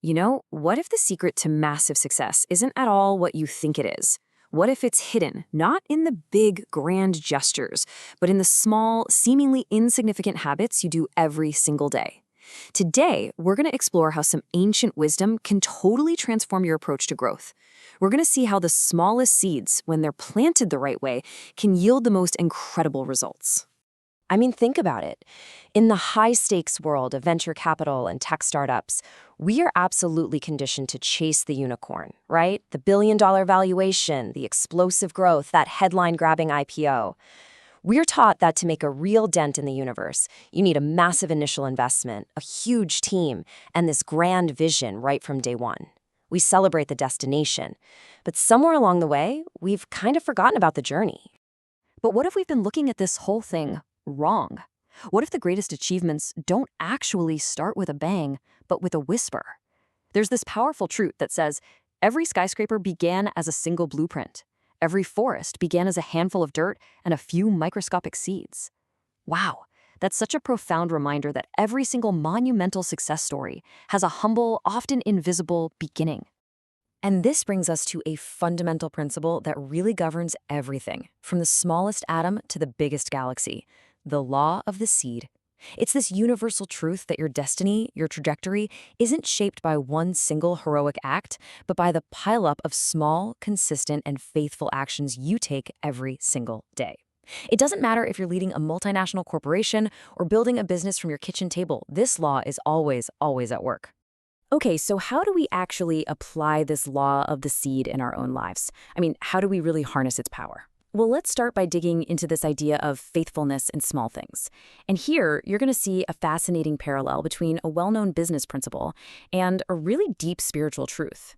What if the secret to massive success isn't at all what you think it is? What if it's hidden, not in the big, grand gestures, but in the small, seemingly insignificant habits you do every single day? Today, we're going to explore how some ancient wisdom can totally transform your approach to growth. We're going to see how the smallest seeds, when they're planted the right way, can yield the most incredible results. I mean, think about it. In the high-stakes world of venture capital and tech startups, we are absolutely conditioned to chase the unicorn, right? The billion-dollar valuation, the explosive growth, that headline-grabbing IPO. We're taught that to make a real dent in the universe, you need a massive initial investment, a huge team, and this grand vision right from day one. We celebrate the destination, but somewhere along the way, we've kind of forgotten about the journey. But what if we've been looking at this whole thing wrong? What if the greatest achievements don't actually start with a bang, but with a whisper? There's this powerful truth that says every skyscraper began as a single blueprint. Every forest began as a handful of dirt and a few microscopic seeds. Wow, that's such a profound reminder that every single monumental success story has a humble, often invisible beginning. And this brings us to a fundamental principle that really governs everything, from the smallest atom to the biggest galaxy, the law of the seed. It's this universal truth that your destiny, your trajectory, isn't shaped by one single heroic act, but by the pileup of small, consistent, and faithful actions you take every single day. It doesn't matter if you're leading a multinational corporation or building a business from your kitchen table, this law is always, always at work. Okay, so how do we actually apply this law of the seed in our own lives? I mean, how do we really harness its power? Well, let's start by digging into this idea of faithfulness in small things. And here, you're going to see a fascinating parallel between a well-known business principle and a really deep spiritual truth.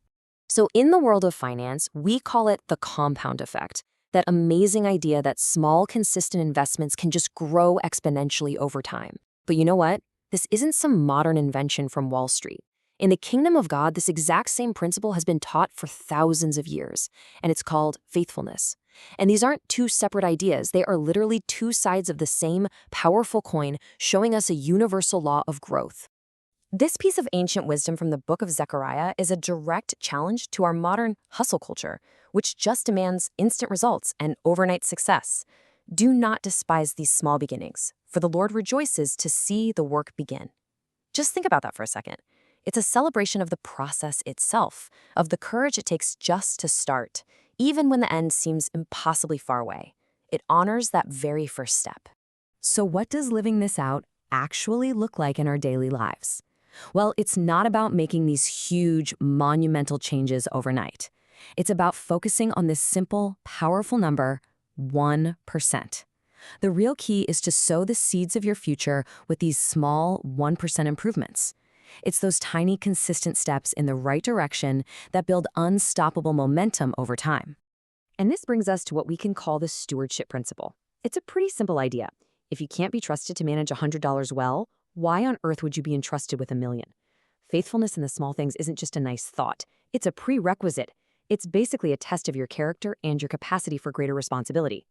So in the world of finance, we call it the compound effect, that amazing idea that small, consistent investments can just grow exponentially over time. But you know what? This isn't some modern invention from Wall Street. In the kingdom of God, this exact same principle has been taught for thousands of years, and it's called faithfulness. And these aren't two separate ideas. They are literally two sides of the same powerful coin, showing us a universal law of growth. This piece of ancient wisdom from the book of Zechariah is a direct challenge to our modern hustle culture, which just demands instant results and overnight success. Do not despise these small beginnings, for the Lord rejoices to see the work begin. Just think about that for a second. It's a celebration of the process itself, of the courage it takes just to start, even when the end seems impossibly far away. It honors that very first step. So what does living this out actually look like in our daily lives? Well, it's not about making these huge, monumental changes overnight. It's about focusing on this simple, powerful number, 1%. The real key is to sow the seeds of your future with these small 1% improvements. It's those tiny, consistent steps in the right direction that build unstoppable momentum over time. And this brings us to what we can call the stewardship principle. It's a pretty simple idea. If you can't be trusted to manage $100 well, why on earth would you be entrusted with $1 million? Faithfulness in the small things isn't just a nice thought. It's a prerequisite. It's basically a test of your character and your capacity for greater responsibility.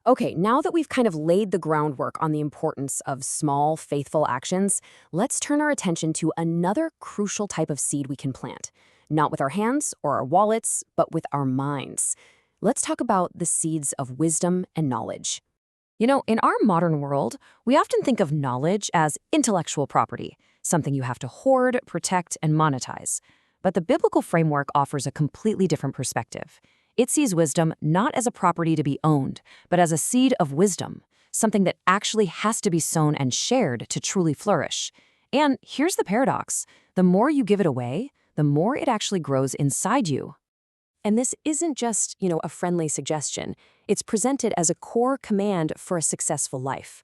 Okay, now that we've kind of laid the groundwork on the importance of small, faithful actions, let's turn our attention to another crucial type of seed we can plant. Not with our hands or our wallets, but with our minds. Let's talk about the seeds of wisdom and knowledge. In our modern world, we often think of knowledge as intellectual property, something you have to hoard, protect, and monetize. But the biblical framework offers a completely different perspective. It sees wisdom not as a property to be owned, but as a seed of wisdom, something that actually has to be sown and shared to truly flourish. And here's the paradox. The more you give it away, the more it actually grows inside you. And this isn't just, a friendly suggestion. It's presented as a core command for a successful life.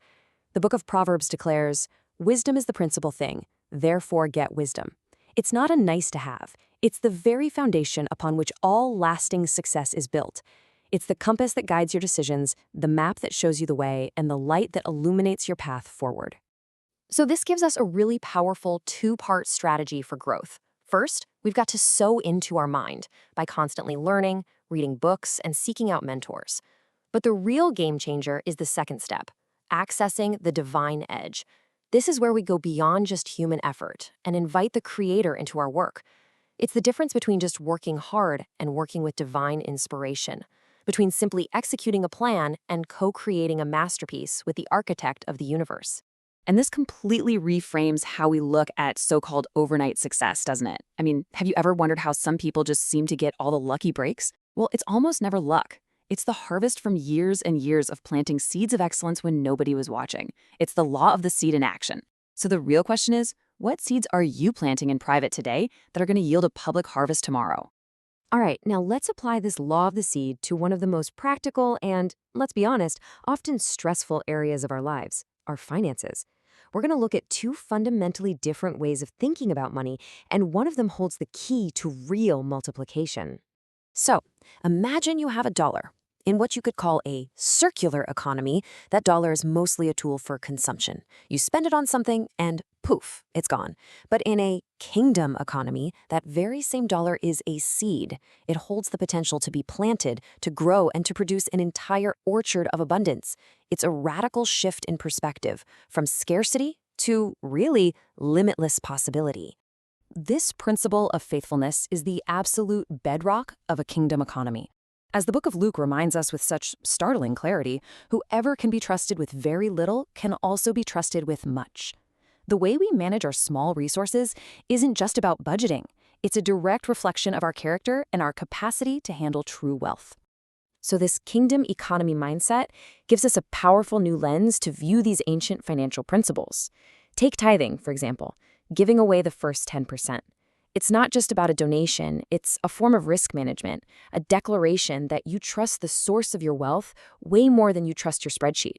The book of Proverbs declares, "Wisdom is the principal thing, therefore get wisdom." It's not a nice to have. It's the very foundation upon which all lasting success is built. It's the compass that guides your decisions, the map that shows you the way, and the light that illuminates your path forward. So this gives us a really powerful two-part strategy for growth. First, we've got to sow into our mind by constantly learning, reading books, and seeking out mentors. But the real game changer is the second step, accessing the divine edge. This is where we go beyond just human effort and invite the creator into our work. It's the difference between just working hard and working with divine inspiration, between simply executing a plan and co-creating a masterpiece with the architect of the universe. And this completely reframes how we look at so-called overnight success, doesn't it? I mean, have you ever wondered how some people just seem to get all the lucky breaks? Well, it's almost never luck. It's the harvest from years and years of planting seeds of excellence when nobody was watching. It's the law of the seed in action. So the real question is, what seeds are you planting in private today that are going to yield a public harvest tomorrow? All right, now let's apply this law of the seed to one of the most practical and, let's be honest, often stressful areas of our lives, our finances. We're going to look at two fundamentally different ways of thinking about money, and one of them holds the key to real multiplication. So, imagine you have a dollar. In what you could call a circular economy, that dollar is mostly a tool for consumption. You spend it on something and poof, it's gone. But in a kingdom economy, that very same dollar is a seed. It holds the potential to be planted, to grow, and to produce an entire orchard of abundance. It's a radical shift in perspective, from scarcity to really limitless possibility. This principle of faithfulness is the absolute bedrock of a kingdom economy. As the book of Luke reminds us with such startling clarity, whoever can be trusted with very little can also be trusted with much. The way we manage our small resources isn't just about budgeting. It's a direct reflection of our character and our capacity to handle true wealth. So this kingdom economy mindset gives us a powerful new lens to view these ancient financial principles. Take tithing, for example, giving away the first 10%. It's not just about a donation, it's a form of risk management, a declaration that you trust the source of your wealth way more than you trust your spreadsheet.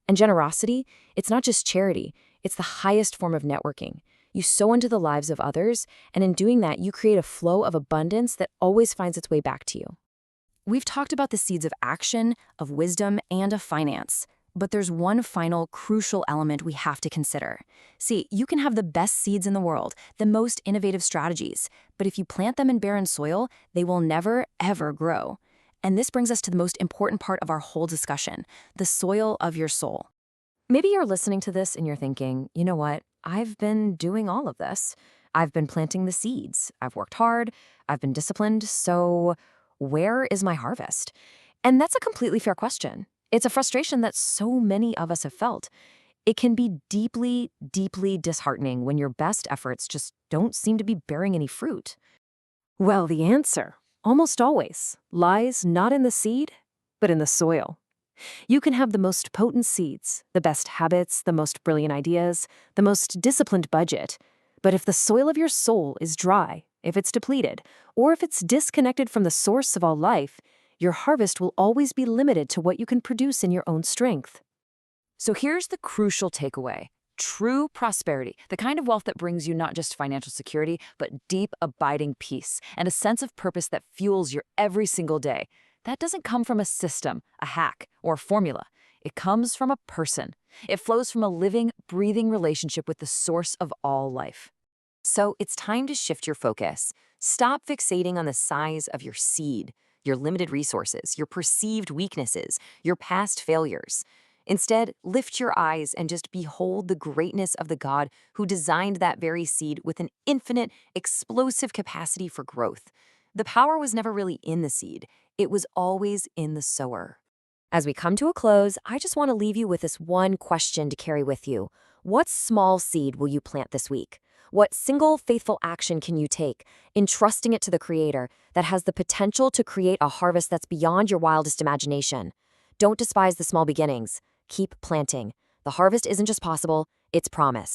And generosity, it's not just charity, it's the highest form of networking. You sow into the lives of others, and in doing that, you create a flow of abundance that always finds its way back to you. We've talked about the seeds of action, of wisdom, and of finance. But there's one final crucial element we have to consider. See, you can have the best seeds in the world, the most innovative strategies, but if you plant them in barren soil, they will never, ever grow. And this brings us to the most important part of our whole discussion, the soil of your soul. Maybe you're listening to this and you're thinking, you know what? I've been doing all of this. I've been planting the seeds. I've worked hard. I've been disciplined. So where is my harvest? And that's a completely fair question. It's a frustration that so many of us have felt. It can be deeply, deeply disheartening when your best efforts just don't seem to be bearing any fruit. Well, the answer, almost always, lies not in the seed, but in the soil. You can have the most potent seeds, the best habits, the most brilliant ideas, the most disciplined budget, but if the soil of your soul is dry, if it's depleted, or if it's disconnected from the source of all life, your harvest will always be limited to what you can produce in your own strength. So here's the crucial takeaway. True prosperity, the kind of wealth that brings you not just financial security, but deep, abiding peace and a sense of purpose that fuels your every single day. That doesn't come from a system, a hack, or a formula. It comes from a person. It flows from a living, breathing relationship with the source of all life. So it's time to shift your focus. Stop fixating on the size of your seed, your limited resources, your perceived weaknesses, your past failures. Instead, lift your eyes and just behold the greatness of the God who designed that very seed with an infinite, explosive capacity for growth. The power was never really in the seed. It was always in the sower. As we come to a close, I just want to leave you with this one question to carry with you. What small seed will you plant this week? What single faithful action can you take, entrusting it to the Creator, that has the potential to create a harvest that's beyond your wildest imagination? Don't despise the small beginnings. Keep planting. The harvest isn't just possible, it's promised.